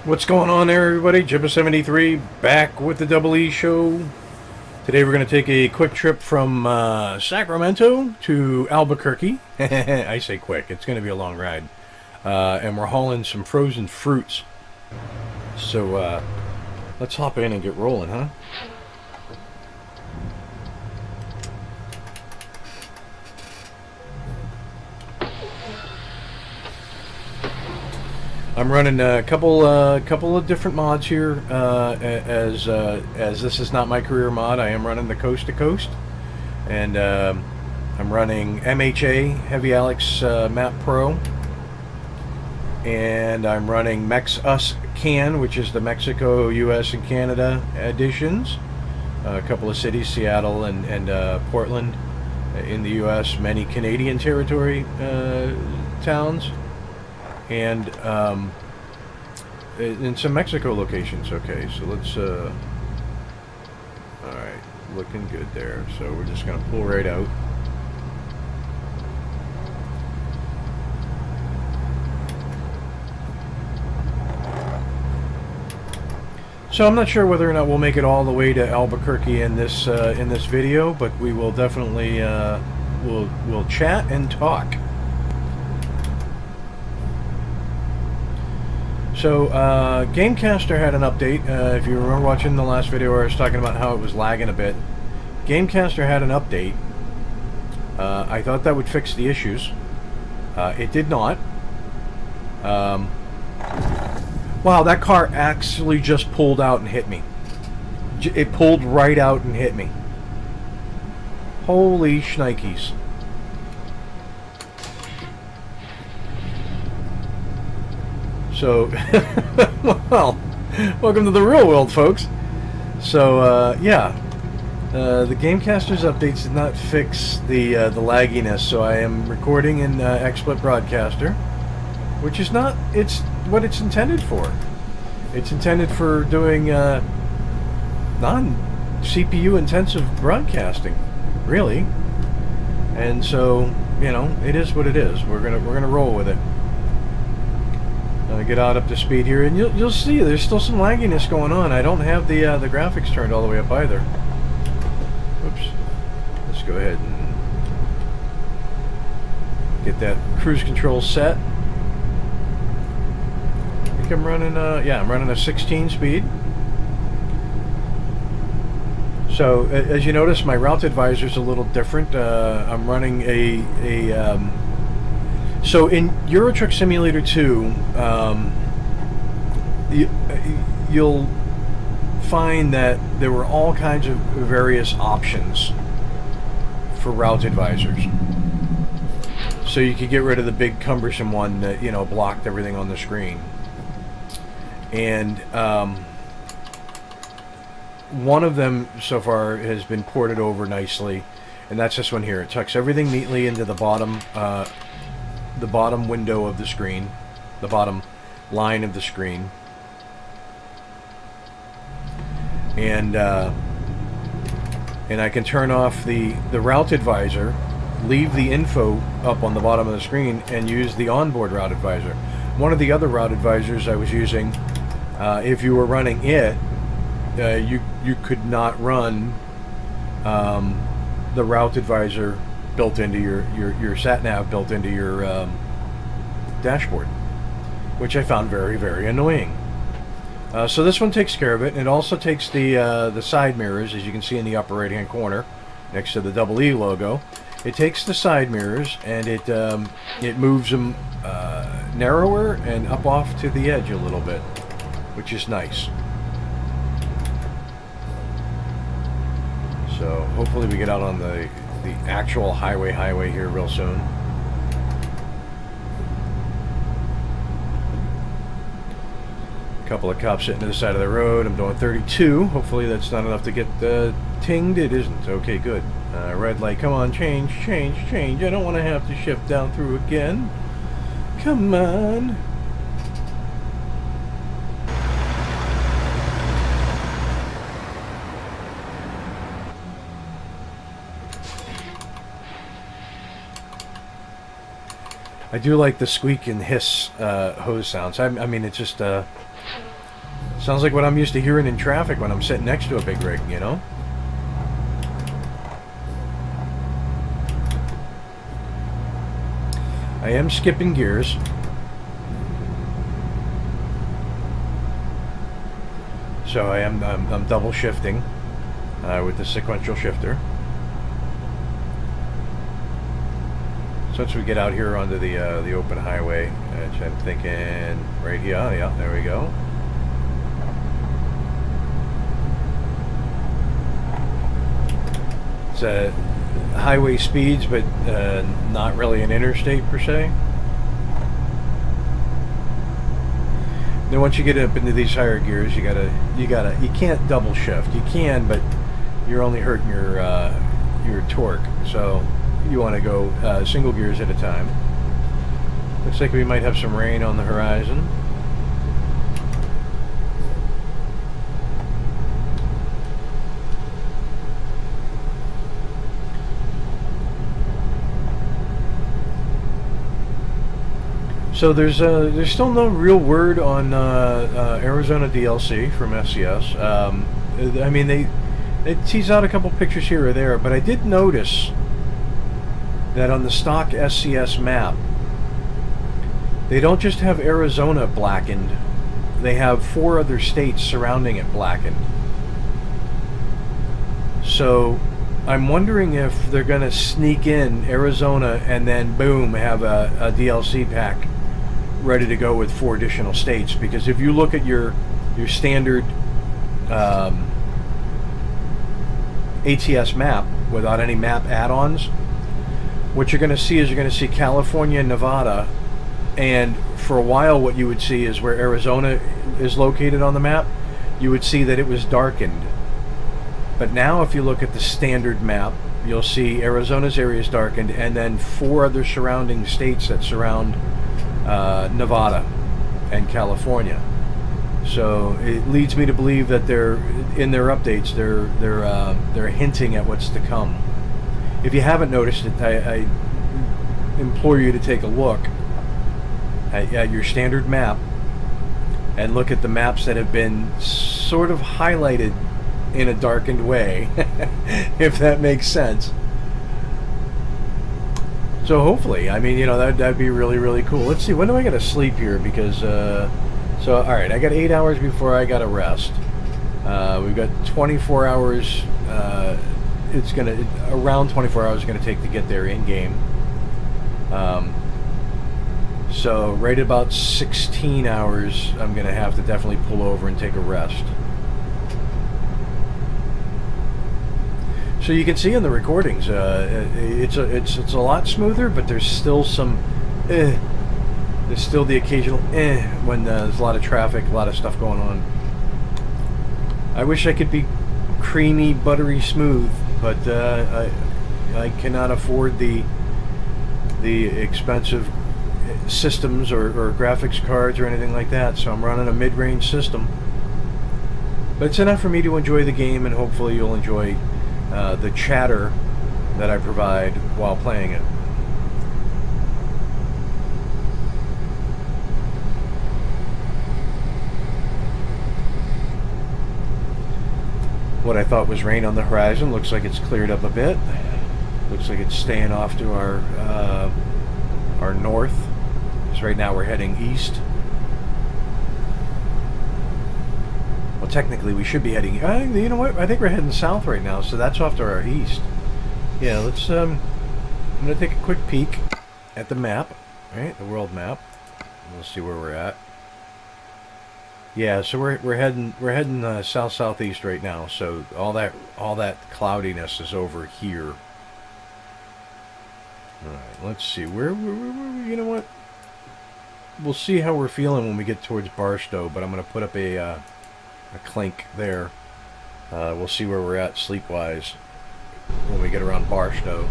What's going on there, everybody? Jibba73 back with the Double E Show. Today we're going to take a quick trip from Sacramento to Albuquerque. I say quick, it's going to be a long ride. And we're hauling some frozen fruits. So let's hop in and get rolling, huh? I'm running a couple of different mods here. As this is not my career mod, I am running the Coast to Coast, and I'm running MHA Heavy Alex Map Pro, and I'm running Mex Us Can, which is the Mexico, U.S. and Canada editions. A couple of cities, Seattle and Portland, in the U.S. Many Canadian territory towns. And in some Mexico locations. Okay, so let's alright, looking good there. So we're just gonna pull right out. So I'm not sure whether or not we'll make it all the way to Albuquerque in this video, but we will definitely we'll chat and talk. So, Gamecaster had an update. If you remember watching the last video where I was talking about how it was lagging a bit, Gamecaster had an update. I thought that would fix the issues. It did not. Wow, that car actually just pulled out and hit me. It pulled right out and hit me. Holy shnikes. So, well, welcome to the real world, folks. So, yeah, the Gamecaster's updates did not fix the lagginess, so I am recording in XSplit Broadcaster, which is not, it's what it's intended for. It's intended for doing non-CPU intensive broadcasting, really. And so, you know, it is what it is. We're gonna roll with it. Get out up to speed here, and you'll see there's still some lagginess going on. I don't have the graphics turned all the way up either. Oops. Let's go ahead and get that cruise control set. I think I'm running yeah, I'm running a 16 speed. So as you notice, my route advisor is a little different. I'm running so in Euro Truck Simulator 2, you'll find that there were all kinds of various options for route advisors. So you could get rid of the big cumbersome one that, you know, blocked everything on the screen. And one of them so far has been ported over nicely, and that's this one here. It tucks everything neatly into the bottom window of the screen, the bottom line of the screen, and I can turn off the route advisor, leave the info up on the bottom of the screen, and use the onboard route advisor. One of the other route advisors I was using, if you were running it, you could not run the route advisor built into your sat nav, built into your dashboard, which I found very, very annoying. So this one takes care of it, and it also takes the side mirrors, as you can see in the upper right hand corner next to the Double E logo. It takes the side mirrors and it moves them narrower and up off to the edge a little bit, which is nice. So hopefully we get out on the actual highway here real soon. A couple of cops sitting to the side of the road. I'm doing 32. Hopefully that's not enough to get tinged. It isn't. Okay, good. Red light. Come on, change. I don't want to have to shift down through again. Come on. I do like the squeak and hiss hose sounds. I mean, it's just Sounds like what I'm used to hearing in traffic when I'm sitting next to a big rig, you know? I am skipping gears. So I'm double shifting with the sequential shifter. So once we get out here onto the open highway, which I'm thinking right here, yeah, there we go. It's highway speeds, but not really an interstate per se. Then once you get up into these higher gears, you can't double shift. You can, but you're only hurting your torque. So you want to go single gears at a time. Looks like we might have some rain on the horizon. So there's still no real word on Arizona DLC from SCS. I mean, they tease out a couple pictures here or there, but I did notice that on the stock SCS map, they don't just have Arizona blackened, they have 4 other states surrounding it blackened. So I'm wondering if they're going to sneak in Arizona and then boom, have a DLC pack ready to go with 4 additional states. Because if you look at your standard ATS map without any map add-ons, what you're going to see is you're going to see California and Nevada, and for a while what you would see is where Arizona is located on the map, you would see that it was darkened. But now if you look at the standard map, you'll see Arizona's area is darkened, and then 4 other surrounding states that surround Nevada and California. So it leads me to believe that they're in their updates. They're hinting at what's to come. If you haven't noticed it, I implore you to take a look at your standard map and look at the maps that have been sort of highlighted in a darkened way, if that makes sense. So hopefully, I mean, you know, that'd be really, really cool. Let's see, when do I gotta sleep here? Because, so, alright, I got 8 hours before I gotta rest. We've got 24 hours, around 24 hours it's gonna take to get there in-game. So, right at about 16 hours, I'm gonna have to definitely pull over and take a rest. So you can see in the recordings, it's a lot smoother, but there's still some, there's still the occasional when there's a lot of traffic, a lot of stuff going on. I wish I could be creamy, buttery smooth, but I cannot afford the expensive systems or graphics cards or anything like that. So I'm running a mid-range system, but it's enough for me to enjoy the game, and hopefully you'll enjoy the chatter that I provide while playing it. What I thought was rain on the horizon looks like it's cleared up a bit. Looks like it's staying off to our north. So right now we're heading east. Well, technically we should be heading, you know what, I think we're heading south right now, so that's off to our east. Yeah, let's, I'm going to take a quick peek at the map, right, the world map. We'll see where we're at. Yeah, so we're heading south-southeast right now, so all that cloudiness is over here. Alright, let's see, where, you know what, we'll see how we're feeling when we get towards Barstow, but I'm going to put up a clink there. We'll see where we're at sleep-wise when we get around Barstow.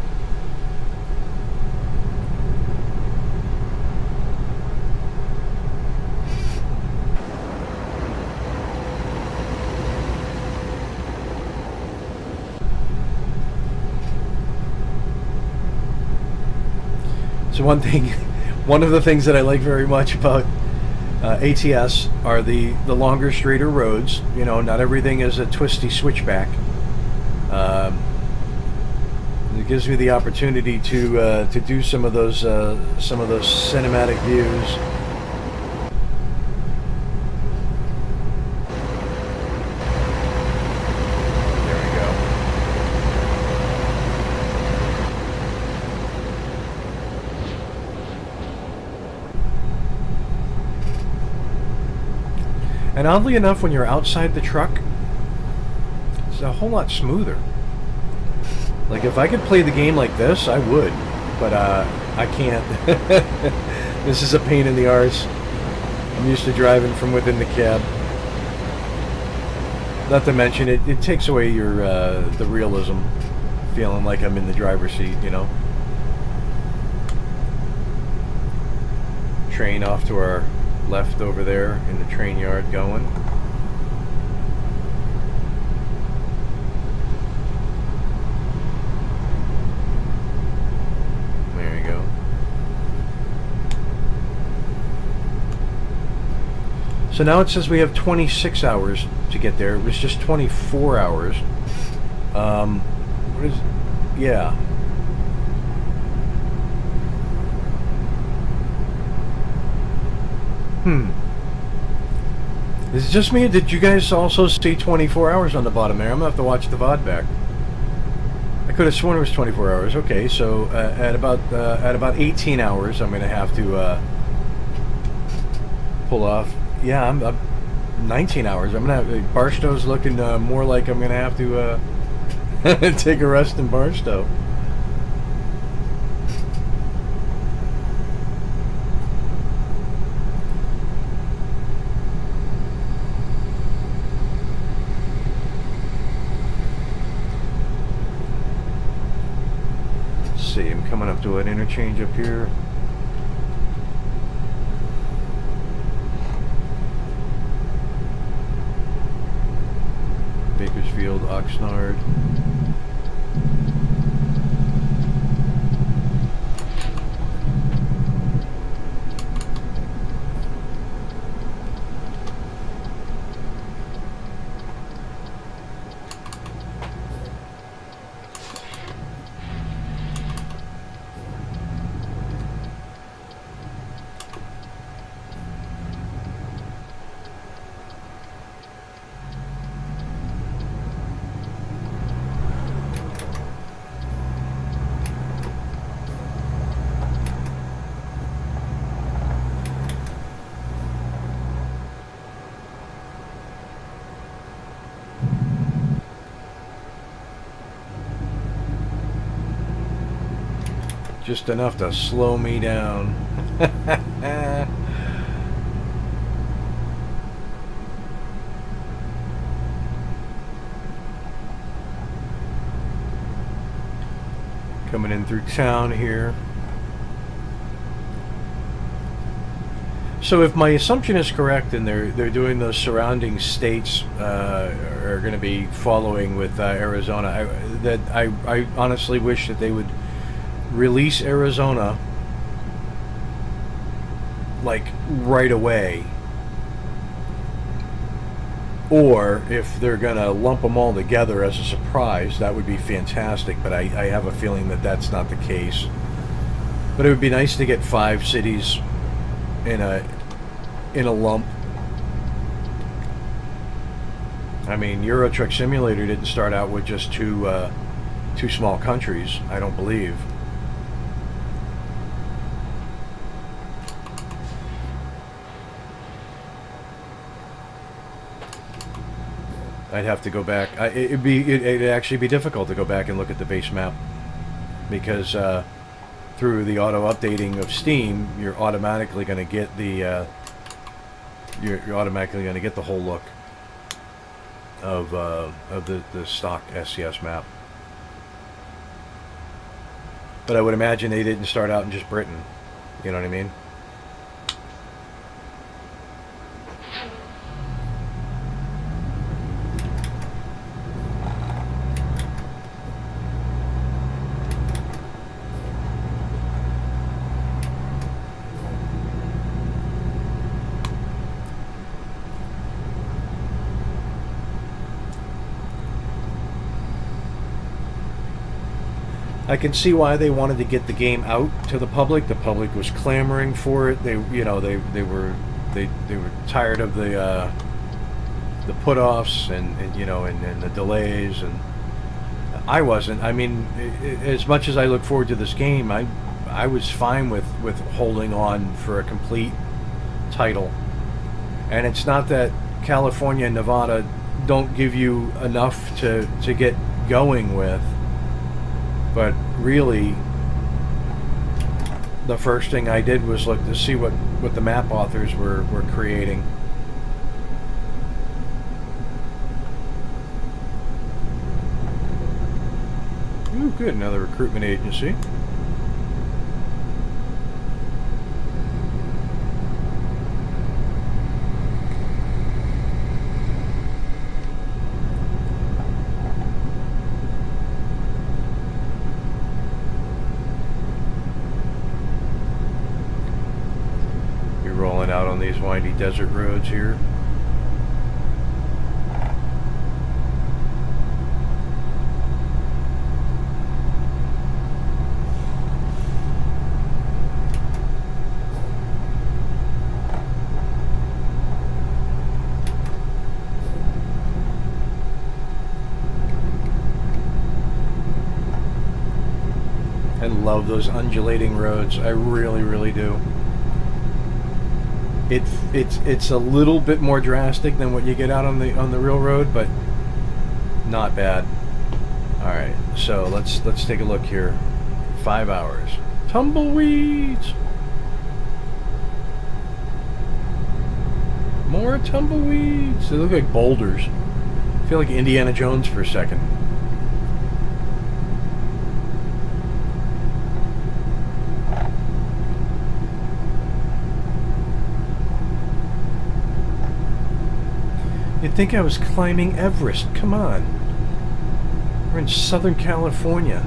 So one of the things that I like very much about ATS are the longer, straighter roads. You know, not everything is a twisty switchback. It gives me the opportunity to do some of those cinematic views. And oddly enough, when you're outside the truck, it's a whole lot smoother. Like, if I could play the game like this, I would. But, I can't. This is a pain in the arse. I'm used to driving from within the cab. Not to mention, it takes away your, the realism. Feeling like I'm in the driver's seat, you know? Train off to our left over there in the train yard going. There you go. So now it says we have 26 hours to get there. It was just 24 hours. What is... Yeah. Is it just me, or did you guys also see 24 hours on the bottom there? I'm gonna have to watch the VOD back. I could have sworn it was 24 hours. Okay, so at about 18 hours, I'm gonna have to pull off. Yeah, I'm 19 hours. I'm gonna have Barstow's looking more like I'm gonna have to take a rest in Barstow. See, I'm coming up to an interchange up here. Bakersfield, Oxnard. Just enough to slow me down. Coming in through town here. So if my assumption is correct, and they're doing those surrounding states are going to be following with Arizona, I honestly wish that they would release Arizona like right away, or if they're gonna lump them all together as a surprise, that would be fantastic, but I have a feeling that that's not the case. But it would be nice to get 5 cities in a lump. I mean, Euro Truck Simulator didn't start out with just two small countries, I don't believe. I'd have to go back. It'd actually be difficult to go back and look at the base map, because through the auto updating of Steam, you're automatically going to get the you're automatically going to get the whole look of the stock SCS map. But I would imagine they didn't start out in just Britain. You know what I mean? I can see why they wanted to get the game out to the public. The public was clamoring for it. They were tired of the put-offs and the delays, and I wasn't. I mean, as much as I look forward to this game, I was fine with holding on for a complete title. And it's not that California and Nevada don't give you enough to get going with, but really the first thing I did was look to see what the map authors were creating. Ooh, good, another recruitment agency. Out on these windy desert roads here. I love those undulating roads. I really, really do. It's a little bit more drastic than what you get out on the real road, but not bad. All right, so let's take a look here. 5 hours. Tumbleweeds. More tumbleweeds. They look like boulders. I feel like Indiana Jones for a second. You'd think I was climbing Everest. Come on. We're in Southern California.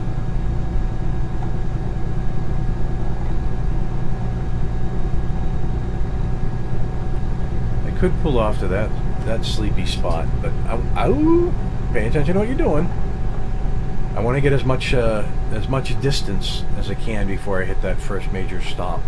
I could pull off to that sleepy spot, but pay attention to what you're doing. I want to get as much distance as I can before I hit that first major stop.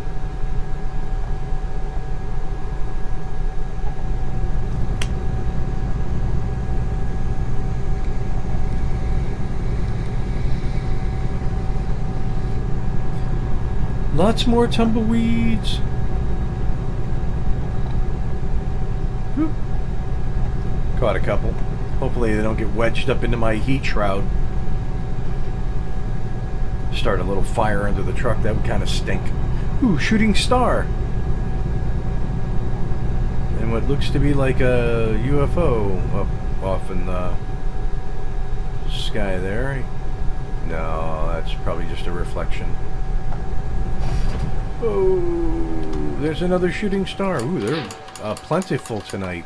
Lots more tumbleweeds. Whoop. Caught a couple. Hopefully they don't get wedged up into my heat shroud. Start a little fire under the truck. That would kind of stink. Ooh, shooting star. And what looks to be like a UFO up off in the sky there. No, that's probably just a reflection. Oh, there's another shooting star. Ooh, they're plentiful tonight.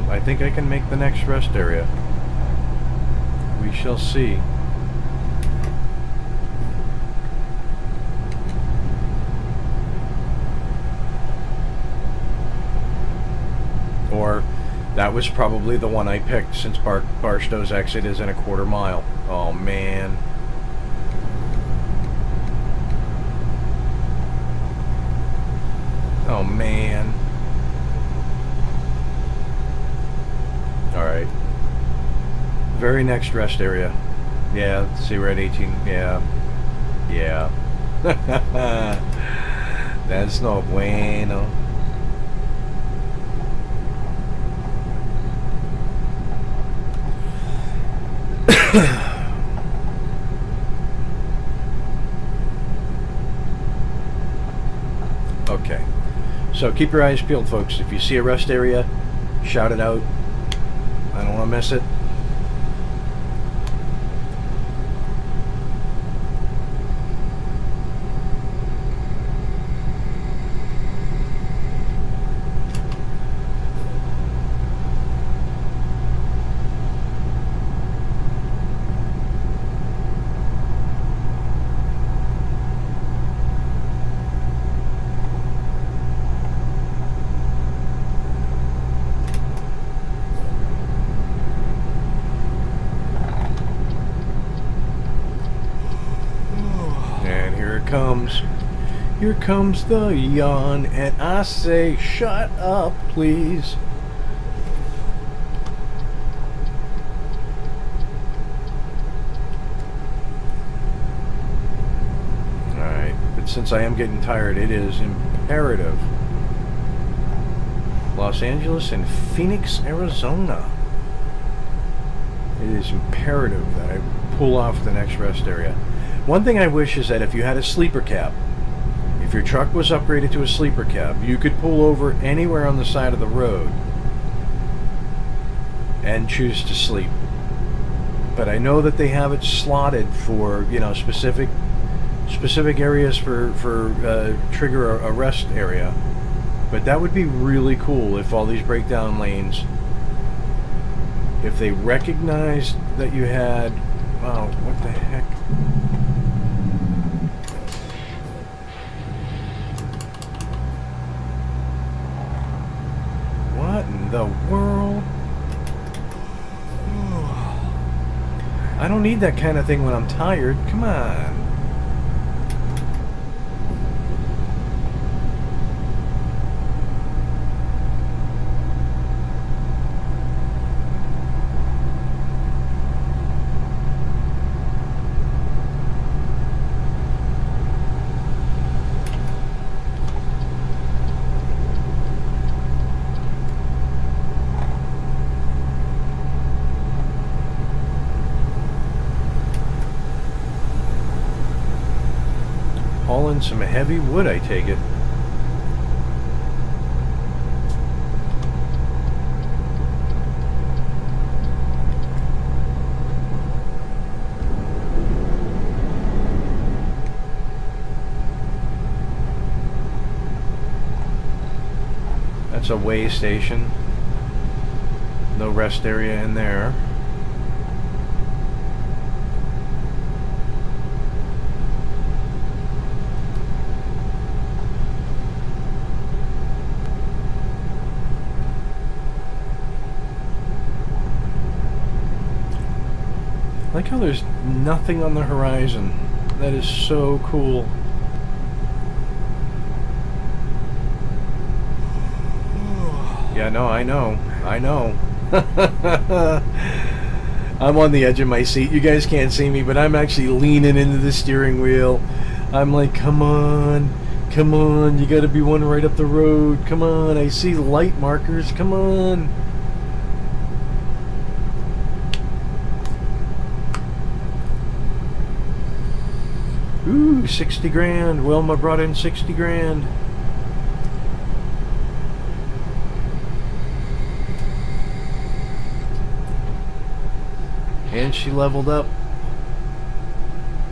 I think I can make the next rest area. We shall see. Or that was probably the one I picked, since Barstow's exit is in a quarter mile. Oh man. Oh man. Alright. Very next rest area. Yeah, see, we're at 18. Yeah. Yeah. That's no bueno. So keep your eyes peeled, folks. If you see a rest area, shout it out. I don't want to miss it. Here comes the yawn, and I say, shut up, please. Alright, but since I am getting tired, it is imperative. Los Angeles and Phoenix, Arizona. It is imperative that I pull off the next rest area. One thing I wish is that if you had a sleeper cab, if your truck was upgraded to a sleeper cab, you could pull over anywhere on the side of the road and choose to sleep. But I know that they have it slotted for, you know, specific areas for trigger a rest area. But that would be really cool if all these breakdown lanes, if they recognized that you had, wow, what the heck? What in the world? I don't need that kind of thing when I'm tired. Come on. Hauling some heavy wood, I take it. That's a way station. No rest area in there. I like how there's nothing on the horizon. That is so cool. Yeah, no, I know. I'm on the edge of my seat. You guys can't see me, but I'm actually leaning into the steering wheel. I'm like, come on, you gotta be one right up the road. Come on, I see light markers, come on. Ooh, 60 grand. Wilma brought in 60 grand. And she leveled up.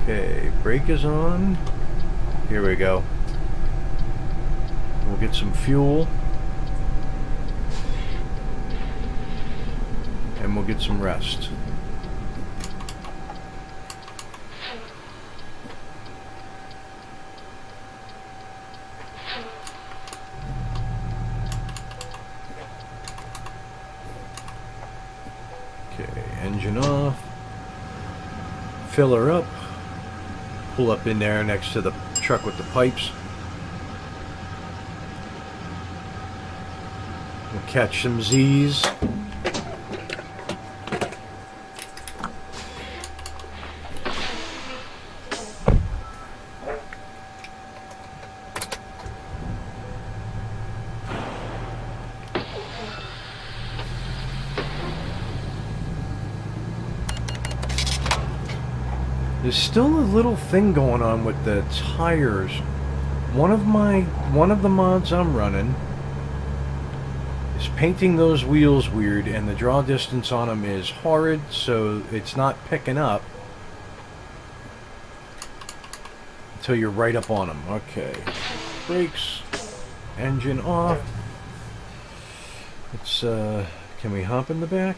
Okay, brake is on. Here we go. We'll get some fuel. And we'll get some rest. Engine off, fill her up, pull up in there next to the truck with the pipes. We'll catch some Z's. There's still a little thing going on with the tires. one of the mods I'm running is painting those wheels weird, and the draw distance on them is horrid, so it's not picking up until you're right up on them. Okay, brakes, engine off. Let's can we hop in the back?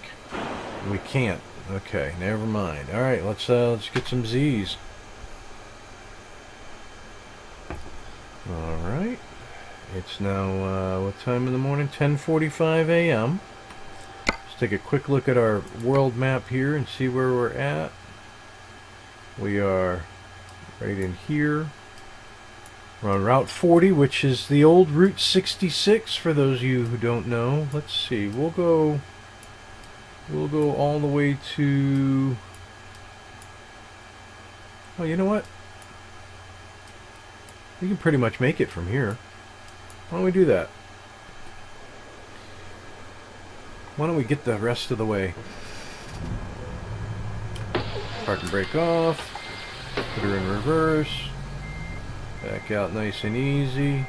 We can't. Okay, never mind. All right, let's get some Z's. All right. It's now what time in the morning? 10:45 a.m. Let's take a quick look at our world map here and see where we're at. We are right in here. We're on Route 40, which is the old Route 66 for those of you who don't know. Let's see. We'll go all the way to... Oh, you know what? We can pretty much make it from here. Why don't we do that? Why don't we get the rest of the way? Park and brake off. Put her in reverse. Back out nice and easy.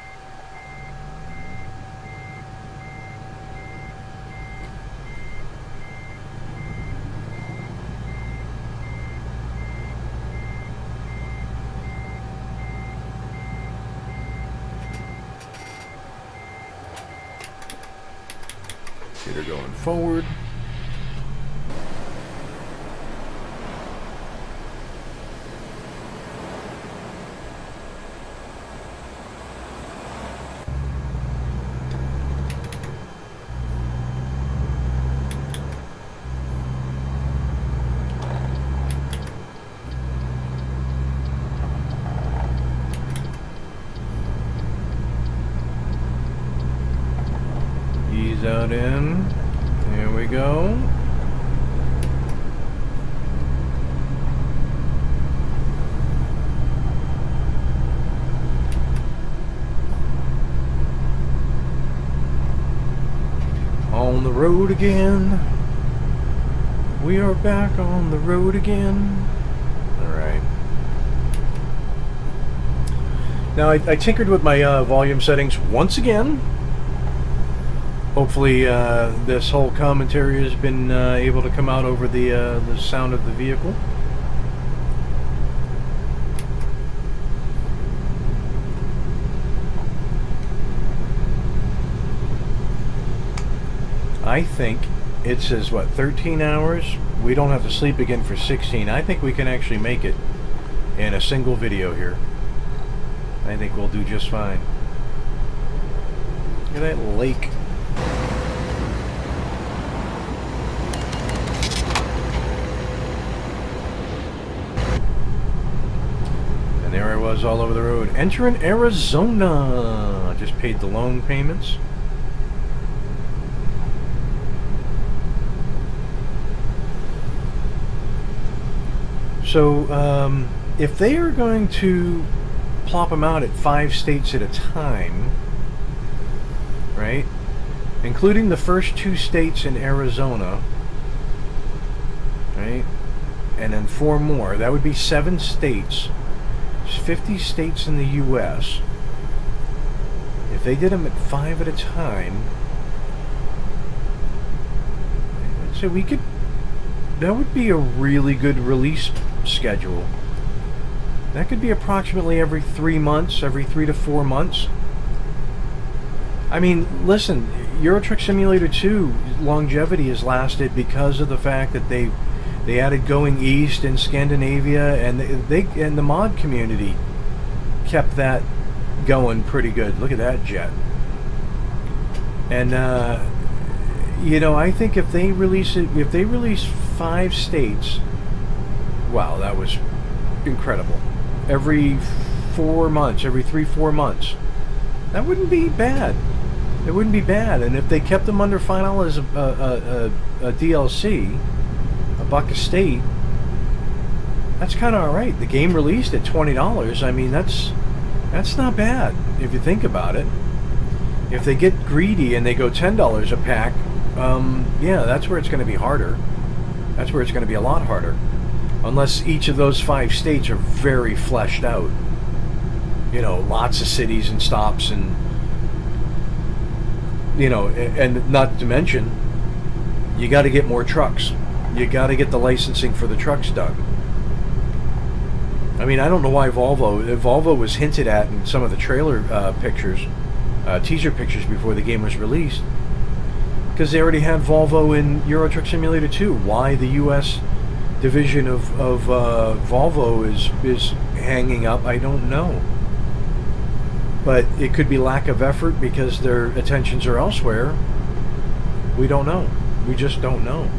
Get her going forward. Ease out in. There we go. On the road again. We are back on the road again. Alright. Now I tinkered with my volume settings once again. Hopefully this whole commentary has been able to come out over the sound of the vehicle. I think it says, what, 13 hours? We don't have to sleep again for 16. I think we can actually make it in a single video here. I think we'll do just fine. Look at that lake. And there I was all over the road. Entering Arizona. I just paid the loan payments. So, if they are going to plop them out at 5 states at a time, right, including the first 2 states in Arizona, right, and then 4 more, that would be 7 states. There's 50 states in the U.S. If they did them at 5 at a time, so we could, that would be a really good release schedule. That could be approximately every 3 months, every 3 to 4 months. I mean, listen, Euro Truck Simulator 2 longevity has lasted because of the fact that they added going east in Scandinavia, and and the mod community kept that going pretty good. Look at that jet. And you know, I think if they release 5 states, wow, that was incredible. Every 4 months, every 3-4 months, that wouldn't be bad. It wouldn't be bad. And if they kept them under $5 as a DLC, $1 a state, that's kind of all right. The game released at $20. I mean, that's not bad if you think about it. If they get greedy and they go $10 a pack, yeah, that's where it's going to be harder. That's where it's going to be a lot harder. Unless each of those 5 states are very fleshed out. you know, lots of cities and stops, and you know, and not to mention, you got to get more trucks. You got to get the licensing for the trucks done. I mean, I don't know why Volvo was hinted at in some of the trailer pictures, teaser pictures before the game was released, because they already had Volvo in Euro Truck Simulator 2. Why the U.S. division of Volvo is hanging up, I don't know. But it could be lack of effort because their attentions are elsewhere. We don't know. We just don't know.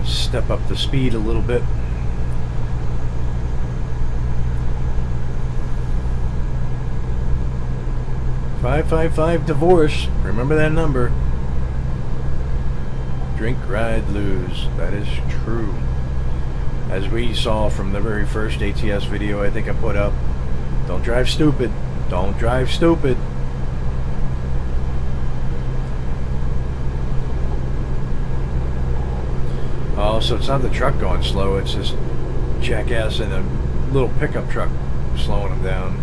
Step up the speed a little bit. "555 divorce." Remember that number. Drink, ride, lose. That is true. As we saw from the very first ATS video I think I put up, don't drive stupid. Don't drive stupid. Oh, so it's not the truck going slow, it's this jackass in a little pickup truck slowing him down.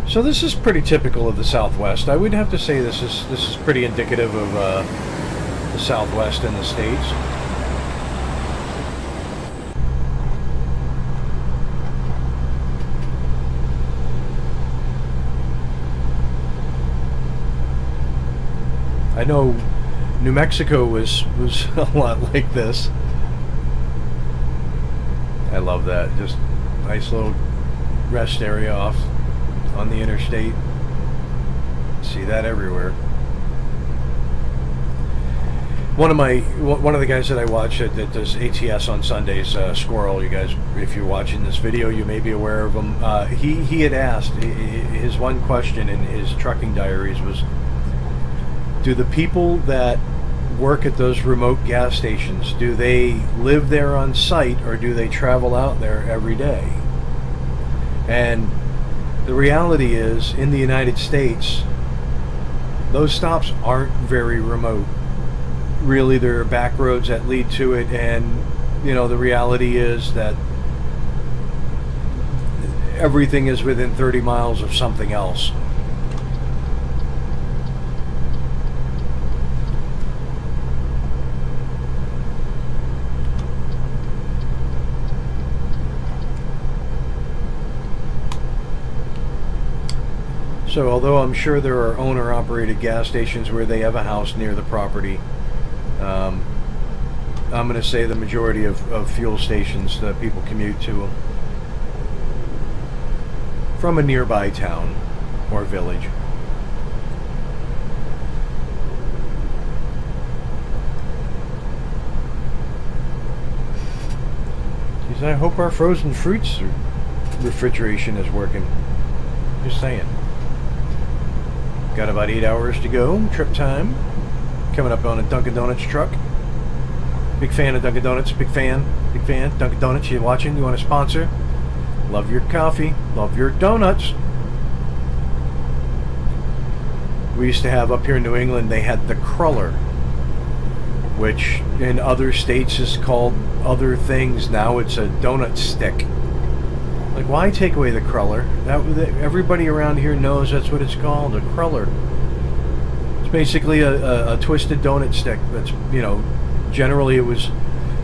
So this is pretty typical of the Southwest. I would have to say this is pretty indicative of the Southwest in the States. I know New Mexico was a lot like this. I love that. Just nice little rest area off on the interstate. See that everywhere. One of the guys that I watch that does ATS on Sundays, Squirrel. You guys, if you're watching this video, you may be aware of him. He had asked, his one question in his trucking diaries was, do the people that work at those remote gas stations, do they live there on site or do they travel out there every day? And the reality is, in the United States, those stops aren't very remote. Really, there are back roads that lead to it, and you know, the reality is that everything is within 30 miles of something else. So although I'm sure there are owner-operated gas stations where they have a house near the property, I'm going to say the majority of fuel stations that people commute to from a nearby town or village. Geez, I hope our frozen fruits refrigeration is working. Just saying. Got about 8 hours to go, trip time. Coming up on a Dunkin' Donuts truck. Big fan of Dunkin' Donuts, big fan. Dunkin' Donuts, you watching, you want to sponsor? Love your coffee, love your donuts. We used to have up here in New England, they had the cruller, which in other states is called other things. Now it's a donut stick. Like, why take away the cruller? Everybody around here knows that's what it's called, a cruller. It's basically a twisted donut stick. That's, you know, generally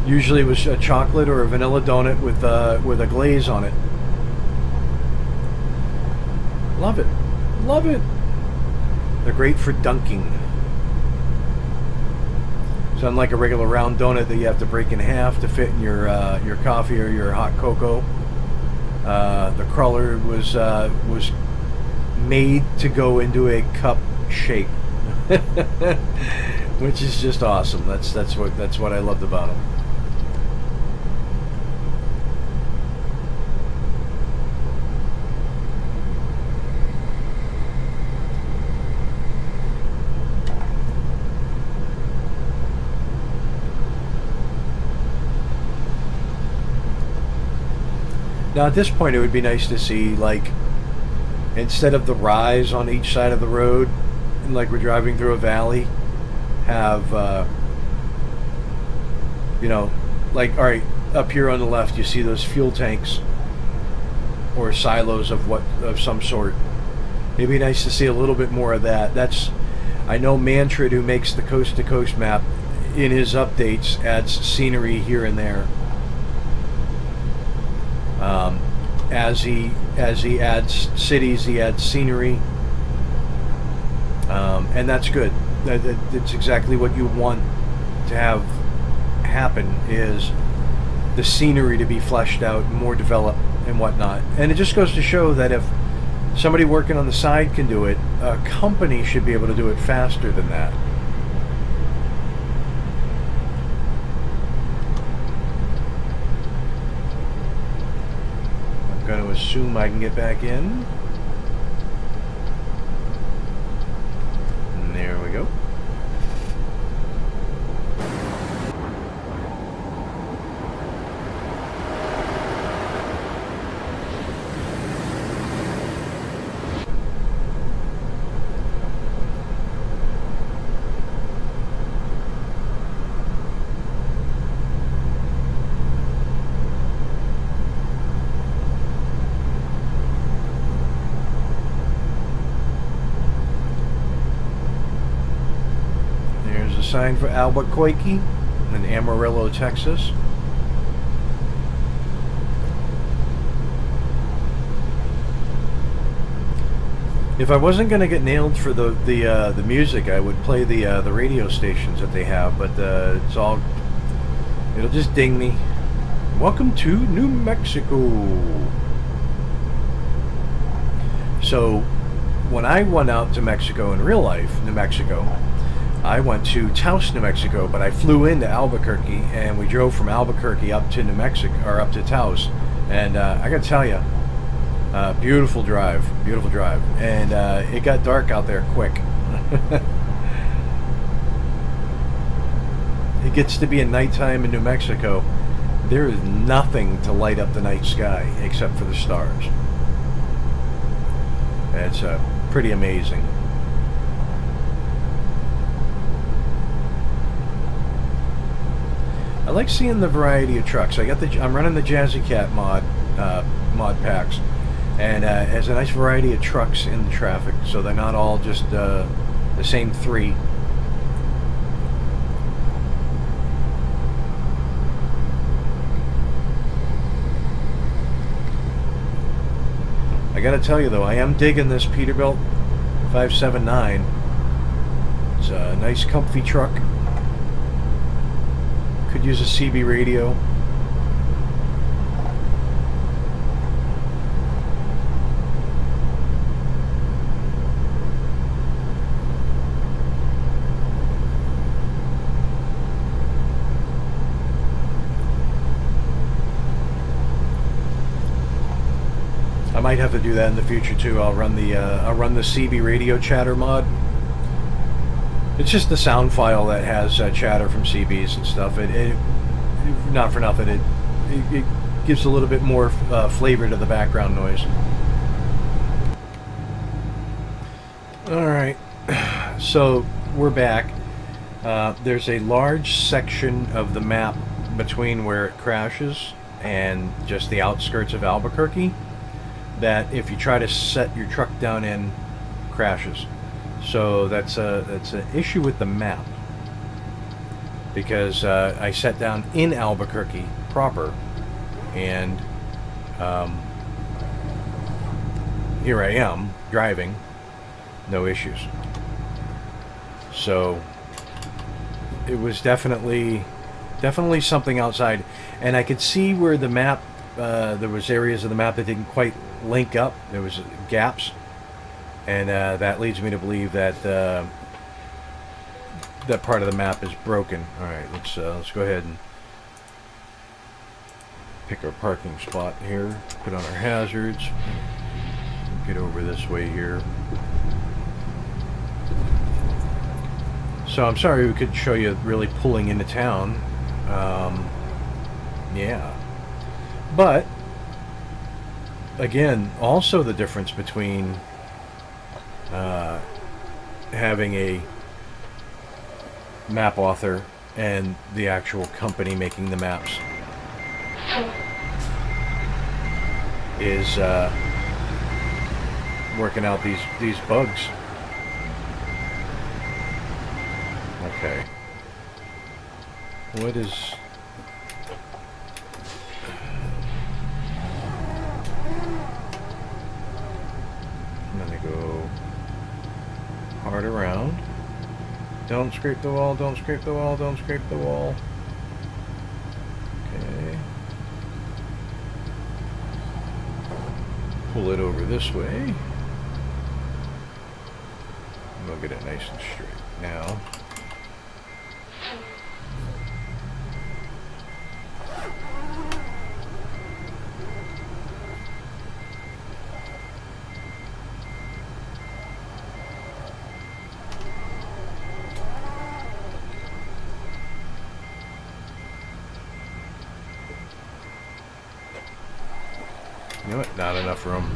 usually it was a chocolate or a vanilla donut with a glaze on it. Love it, love it. They're great for dunking. It's unlike a regular round donut that you have to break in half to fit in your coffee or your hot cocoa. The cruller was made to go into a cup shape, which is just awesome. That's what I loved about them. Now at this point it would be nice to see, like, instead of the rise on each side of the road, like we're driving through a valley, have, you know, like, alright, up here on the left you see those fuel tanks or silos of some sort. It'd be nice to see a little bit more of that. I know Manfred, who makes the coast to coast map, in his updates adds scenery here and there. As he adds cities, he adds scenery, and that's good. It's exactly what you want to have happen, is the scenery to be fleshed out, more developed and whatnot. And it just goes to show that if somebody working on the side can do it, a company should be able to do it faster than that. I'm going to assume I can get back in. And there we go. Sign for Albuquerque in Amarillo, Texas. If I wasn't going to get nailed for the music, I would play the radio stations that they have, but it'll just ding me. Welcome to New Mexico. So when I went out to Mexico in real life, New Mexico, I went to Taos, New Mexico, but I flew into Albuquerque, and we drove from Albuquerque up to New Mexico, or up to Taos. And I gotta tell you, beautiful drive, and it got dark out there quick. It gets to be a nighttime in New Mexico. There is nothing to light up the night sky except for the stars. It's pretty amazing. I like seeing the variety of trucks. I'm running the Jazzy Cat mod packs, and it has a nice variety of trucks in the traffic, so they're not all just the same three. I gotta tell you though, I am digging this Peterbilt 579. It's a nice comfy truck. Could use a CB radio. I might have to do that in the future too. I'll run the CB radio chatter mod. It's just the sound file that has chatter from CBs and stuff. It not for nothing. It gives a little bit more flavor to the background noise. All right, so we're back. There's a large section of the map between where it crashes and just the outskirts of Albuquerque, that if you try to set your truck down in, crashes. So that's an issue with the map, because I set down in Albuquerque proper, and here I am driving, no issues. So it was definitely something outside, and I could see where the map, there was areas of the map that didn't quite link up. There was gaps, and that leads me to believe that that part of the map is broken. All right, let's go ahead and pick our parking spot here, put on our hazards, get over this way here. So I'm sorry we could show you really pulling into town. Yeah. But, again, also the difference between having a map author and the actual company making the maps is working out these bugs. Okay. What is... I'm gonna go hard around. Don't scrape the wall, don't scrape the wall, don't scrape the wall. Okay. Pull it over this way. We'll get it nice and straight now. You know what? Not enough room.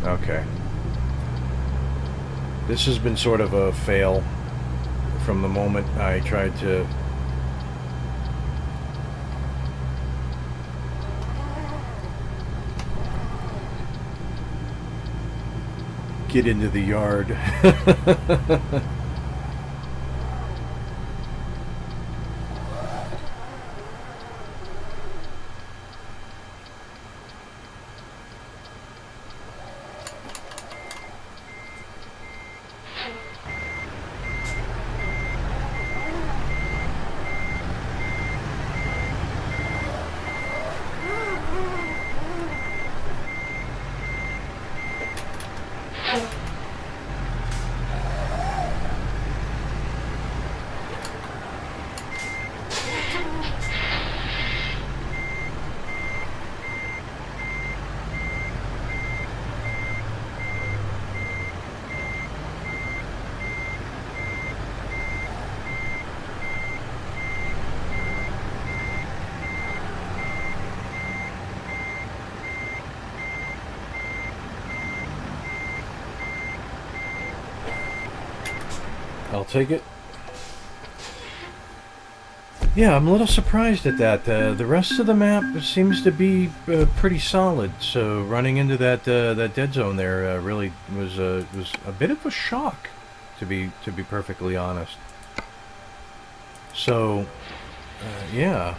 Okay. This has been sort of a fail from the moment I tried to get into the yard. I'll take it. Yeah, I'm a little surprised at that. The rest of the map seems to be pretty solid. So running into that that dead zone there really was a bit of a shock, to be perfectly honest. So yeah.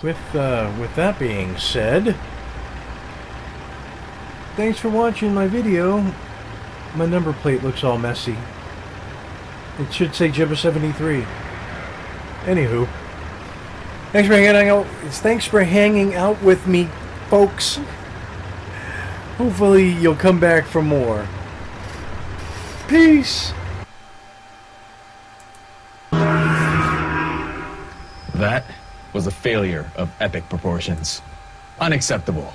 With that being said, thanks for watching my video. My number plate looks all messy. It should say Jibba 73. Anywho, thanks for hanging out with me, folks. Hopefully you'll come back for more. Peace. That was a failure of epic proportions. Unacceptable.